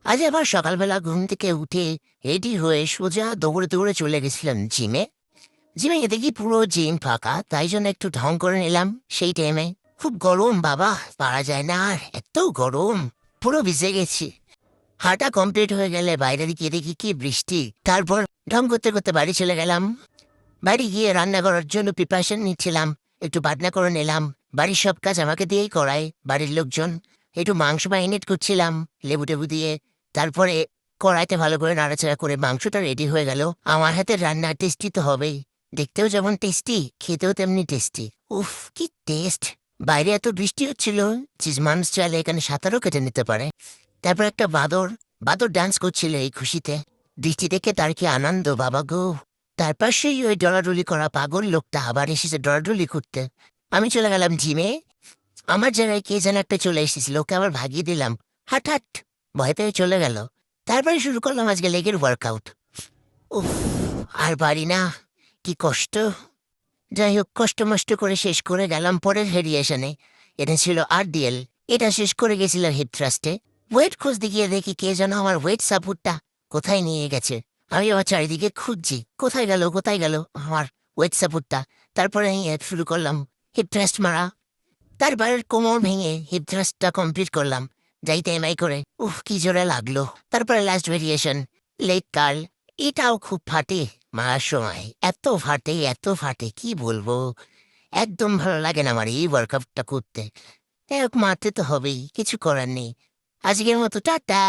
আজ আবার সকালবেলা ঘুম থেকে উঠে রেডি হয়ে সোজা দৌড়ে দৌড়ে চলে গেছিলাম জিমে। জিমে গিয়ে দেখি পুরো জিম ফাঁকা, তাই জন্য একটু ঢং করে নিলাম। সেই টাইমে খুব গরম বাবা, পারা যায় না আর, এত গরম, পুরো ভিজে গেছি। হাঁটা কমপ্লিট হয়ে গেলে বাইরে দিকে দেখি কি বৃষ্টি। তারপর ঢং করতে করতে বাড়ি চলে গেলাম। বাড়ি গিয়ে রান্না করার জন্য প্রিপারেশন নিচ্ছিলাম। একটু বাটনা করে নিলাম। বাড়ির সব কাজ আমাকে দিয়েই করায় বাড়ির লোকজন। একটু মাংস ম্যারিনেট করছিলাম লেবু টেবু দিয়ে। তারপরে কড়াইতে ভালো করে নাড়াচাড়া করে মাংসটা রেডি হয়ে গেল। আমার হাতের রান্না টেস্টি তো হবেই, দেখতেও যেমন টেস্টি, খেতেও তেমনি টেস্টি। উফ, কি টেস্ট! বাইরে এত বৃষ্টি হচ্ছিল যে মানুষ চাইলে এখানে সাঁতারও কেটে নিতে পারে। তারপর একটা বাদর বাদর ডান্স করছিল এই খুশিতে। বৃষ্টি দেখে তার কি আনন্দ বাবা গো! তারপর সেই ওই ডলাডলি করা পাগল লোকটা আবার এসেছে ডলাডলি করতে। আমি চলে গেলাম জিমে। আমার জায়গায় কে যেন একটা চলে এসেছিল, ওকে আবার ভাগিয়ে দিলাম। হাট হাট, ভয় পেয়ে চলে গেল। তারপরে শুরু করলাম আজকে লেগের ওয়ার্কআউট। উফ, আর পারি না, কি কষ্ট! যাই হোক, কষ্ট মষ্ট করে শেষ করে গেলাম পরের ভেরিয়েশনে। এটা ছিল RDL। এটা শেষ করে গেছিলাম হিপ থ্রাস্টে। ওয়েট খুঁজতে গিয়ে দেখি কে যেন আমার ওয়েট সাপোর্টটা কোথায় নিয়ে গেছে। আমি আবার চারিদিকে খুঁজছি, কোথায় গেল কোথায় গেল আমার ওয়েট সাপোর্টটা। তারপরে আমি শুরু করলাম হিপ থ্রাস্ট মারা। তারপর কোমর ভেঙে হিপ থ্রাস্টটা কমপ্লিট করলাম যাইতে এমআই করে। উফ, কি জোরে লাগলো! তারপরে লাস্ট ভেরিয়েশন লেগ কার্ল। এটাও খুব ফাটে মারার সময়, এত ফাটে কি বলবো। একদম ভালো লাগে না আমার এই ওয়ার্কআউটটা করতে। যাই হোক, মারতে তো হবেই, কিছু করার নেই। আজকের মতো টাটা।